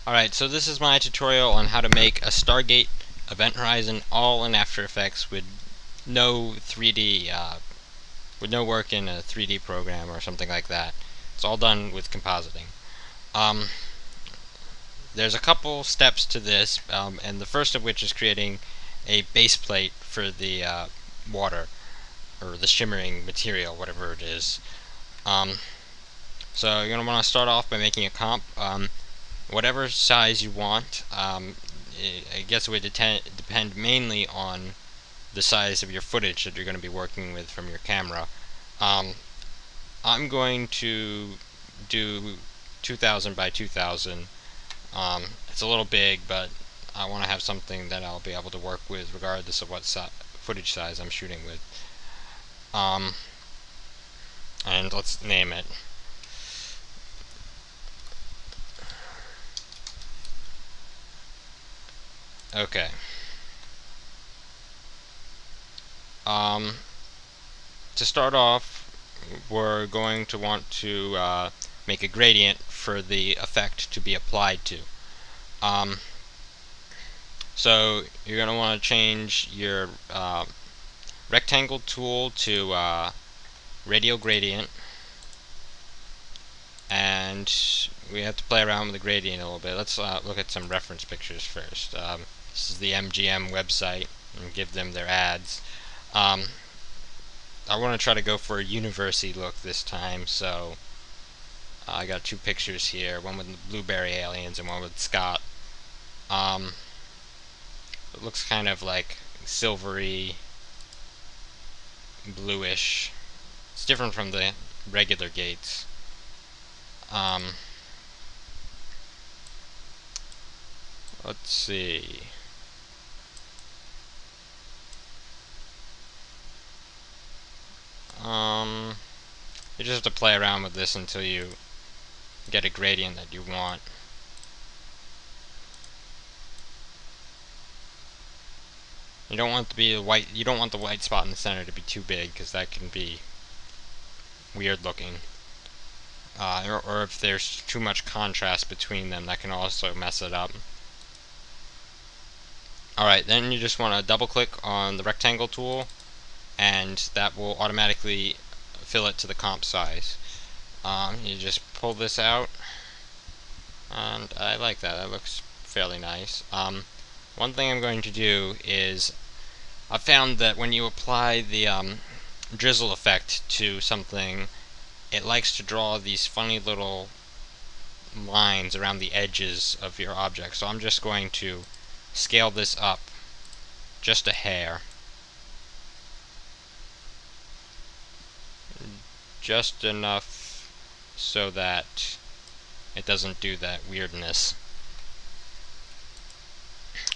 Alright, so this is my tutorial on how to make a Stargate event horizon all in After Effects with no 3D, with no work in a 3D program or something like that. It's all done with compositing. There's a couple steps to this, and the first of which is creating a base plate for the water, or the shimmering material, whatever it is. So you're going to want to start off by making a comp. Whatever size you want. I guess it would depend mainly on the size of your footage that you're going to be working with from your camera. I'm going to do 2000 by 2000. It's a little big, but I want to have something that I'll be able to work with regardless of what footage size I'm shooting with. And let's name it. Okay. To start off, we're going to want to make a gradient for the effect to be applied to. So you're going to want to change your rectangle tool to radial gradient, and we have to play around with the gradient a little bit. Let's look at some reference pictures first. This is the MGM website, and give them their ads. I want to try to go for a university look this time, so I got two pictures here, one with the blueberry aliens and one with Scott. It looks kind of like silvery, bluish. It's different from the regular gates. Let's see. You just have to play around with this until you get a gradient that you want. You don't want the white spot in the center to be too big, because that can be weird looking. Or if there's too much contrast between them, that can also mess it up. Alright, then you just want to double click on the rectangle tool, and that will automatically fill it to the comp size. You just pull this out, and I like that. That looks fairly nice. One thing I'm going to do is, I've found that when you apply the drizzle effect to something, it likes to draw these funny little lines around the edges of your object. So I'm just going to scale this up just a hair. Just enough so that it doesn't do that weirdness.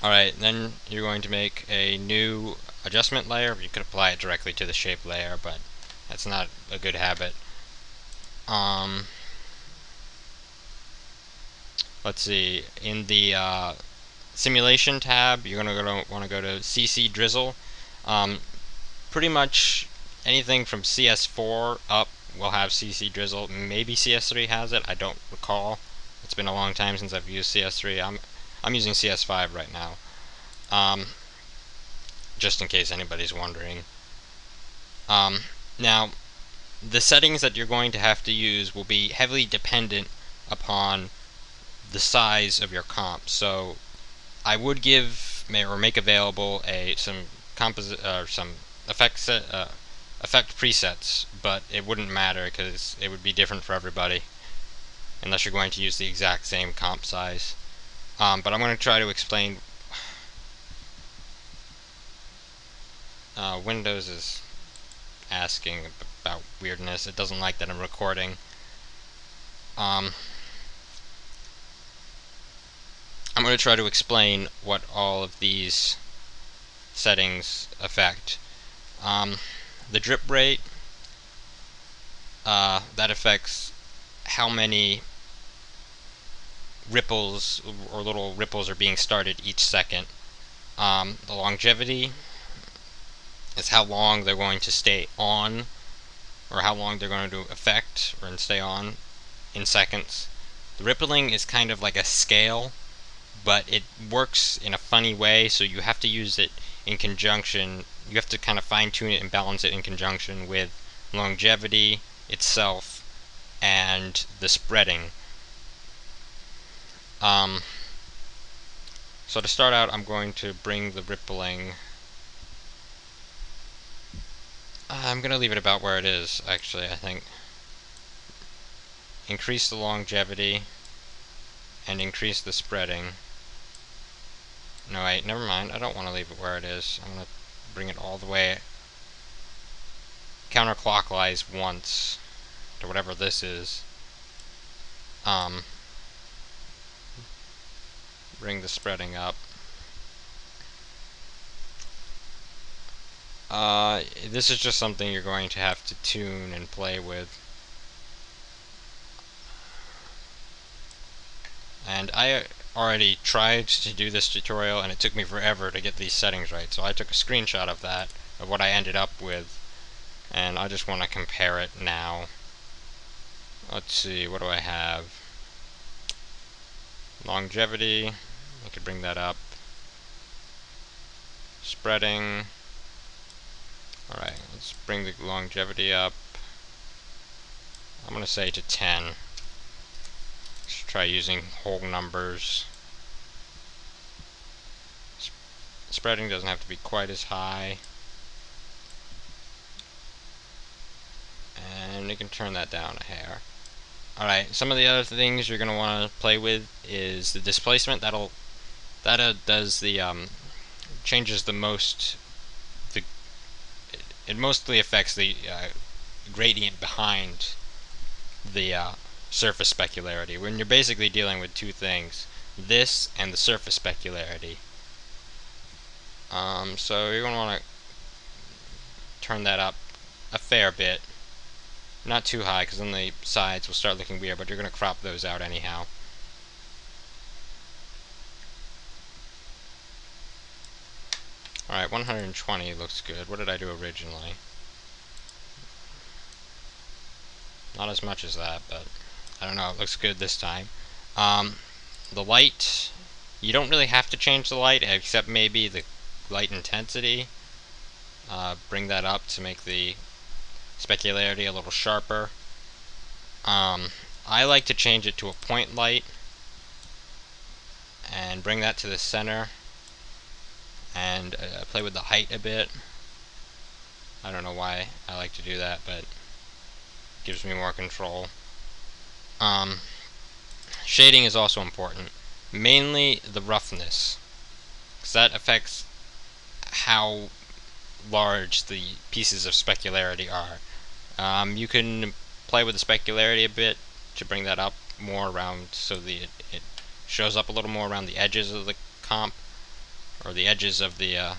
Alright, then you're going to make a new adjustment layer. You could apply it directly to the shape layer, but that's not a good habit. Let's see, in the simulation tab, you're going to want to go to CC Drizzle. Pretty much anything from CS4 up will have CC Drizzle. Maybe CS3 has it, I don't recall. It's been a long time since I've used CS3. I'm using CS5 right now. Just in case anybody's wondering. Now, the settings that you're going to have to use will be heavily dependent upon the size of your comp. So I would give or make available some effect presets, but it wouldn't matter because it would be different for everybody unless you're going to use the exact same comp size. But I'm going to try to explain. Windows is asking about weirdness. It doesn't like that I'm recording. I'm going to try to explain what all of these settings affect. The drip rate, that affects how many ripples or little ripples are being started each second. The longevity is how long they're going to stay on, or how long they're going to affect or stay on in seconds. The rippling is kind of like a scale. but it works in a funny way, so you have to use it in conjunction. You have to kind of fine-tune it and balance it in conjunction with longevity itself and the spreading. So to start out, I'm going to bring the rippling. I'm going to leave it about where it is, actually, I think. Increase the longevity and increase the spreading. No, wait, never mind. I don't want to leave it where it is. I'm going to bring it all the way counterclockwise once to whatever this is. Bring the spreading up. This is just something you're going to have to tune and play with. And I already tried to do this tutorial and it took me forever to get these settings right, so I took a screenshot of that, of what I ended up with, and I just want to compare it now. Let's see, what do I have? Longevity, I could bring that up. Spreading. Alright, let's bring the longevity up. I'm going to say to 10. Let's try using whole numbers. Spreading doesn't have to be quite as high. And you can turn that down a hair. Alright, some of the other things you're going to want to play with is the displacement. That does the changes the most. It mostly affects the gradient behind the surface specularity, when you're basically dealing with two things: this and the surface specularity. So you're going to want to turn that up a fair bit. Not too high, because then the sides will start looking weird, but you're going to crop those out anyhow. Alright, 120 looks good. What did I do originally? Not as much as that, but I don't know, it looks good this time. The light, you don't really have to change the light, except maybe the light intensity. Bring that up to make the specularity a little sharper. I like to change it to a point light and bring that to the center and play with the height a bit. I don't know why I like to do that, but it gives me more control. Shading is also important, mainly the roughness, because that affects how large the pieces of specularity are. You can play with the specularity a bit to bring that up more around, so it shows up a little more around the edges of the comp, or the edges of the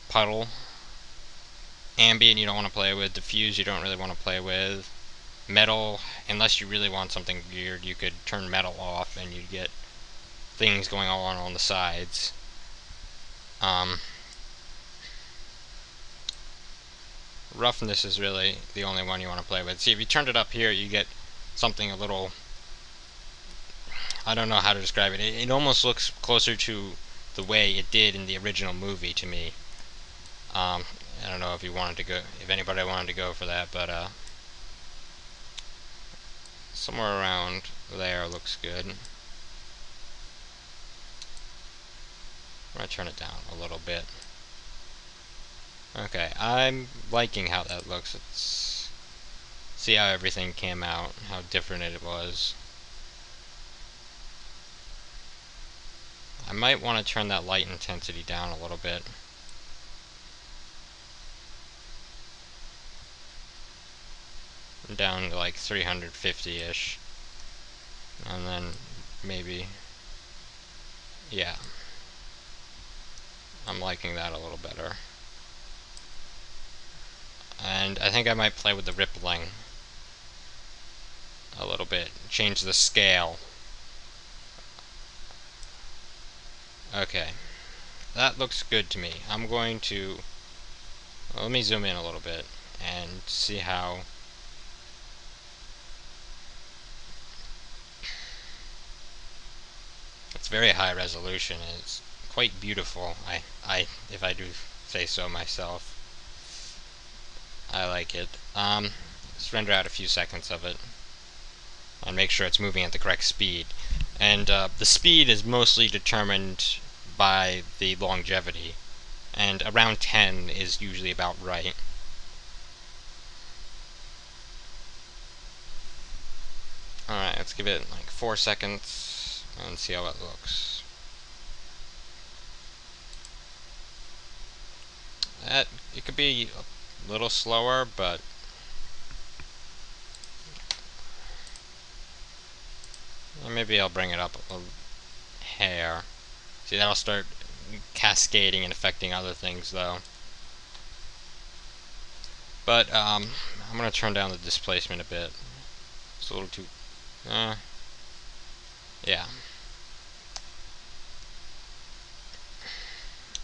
puddle. Ambient you don't want to play with. Diffuse you don't really want to play with. Metal, unless you really want something weird, you could turn metal off and you'd get things going on the sides. Roughness is really the only one you want to play with. See, if you turned it up here, you get something a little, I don't know how to describe it. It almost looks closer to the way it did in the original movie to me. I don't know if if anybody wanted to go for that, but somewhere around there looks good. I'm gonna turn it down a little bit. Okay, I'm liking how that looks. See how everything came out, how different it was. I might want to turn that light intensity down a little bit. Down to like 350-ish. And then maybe, yeah. I'm liking that a little better. And I think I might play with the rippling a little bit. Change the scale. Okay. That looks good to me. I'm going to, well, let me zoom in a little bit and see how It's very high resolution and it's quite beautiful. If I do say so myself, I like it. Let's render out a few seconds of it and make sure it's moving at the correct speed. And the speed is mostly determined by the longevity, and around 10 is usually about right. Alright, let's give it like 4 seconds and see how it looks. It could be a little slower, but maybe I'll bring it up a hair. See, that'll start cascading and affecting other things though. But I'm gonna turn down the displacement a bit. It's a little too yeah.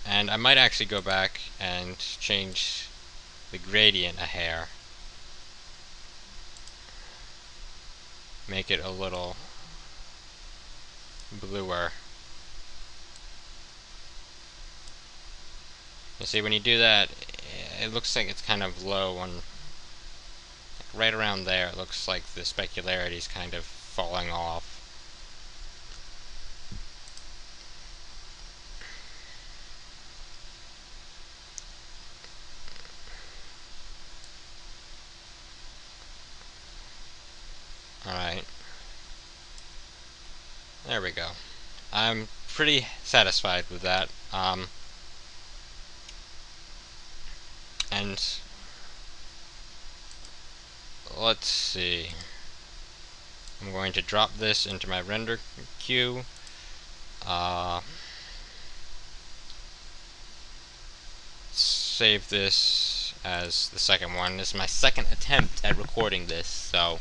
And I might actually go back and change the gradient a hair. Make it a little bluer. You see, when you do that, it looks like it's kind of low on, like right around there. It looks like the specularity is kind of falling off. Alright. There we go. I'm pretty satisfied with that. And let's see. I'm going to drop this into my render queue. Save this as the second one. This is my second attempt at recording this, so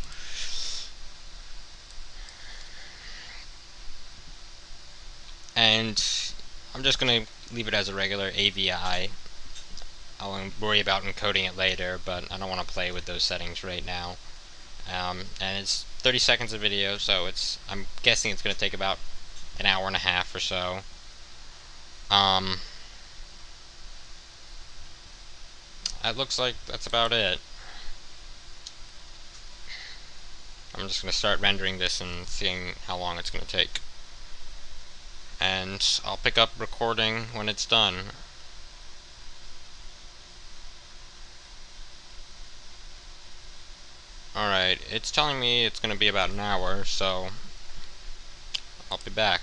and I'm just gonna leave it as a regular AVI. I'll worry about encoding it later, but I don't want to play with those settings right now. And it's 30 seconds of video, so I'm guessing it's going to take about an hour and a half or so. It looks like that's about it. I'm just going to start rendering this and seeing how long it's going to take. And I'll pick up recording when it's done. Alright, it's telling me it's going to be about an hour, so I'll be back.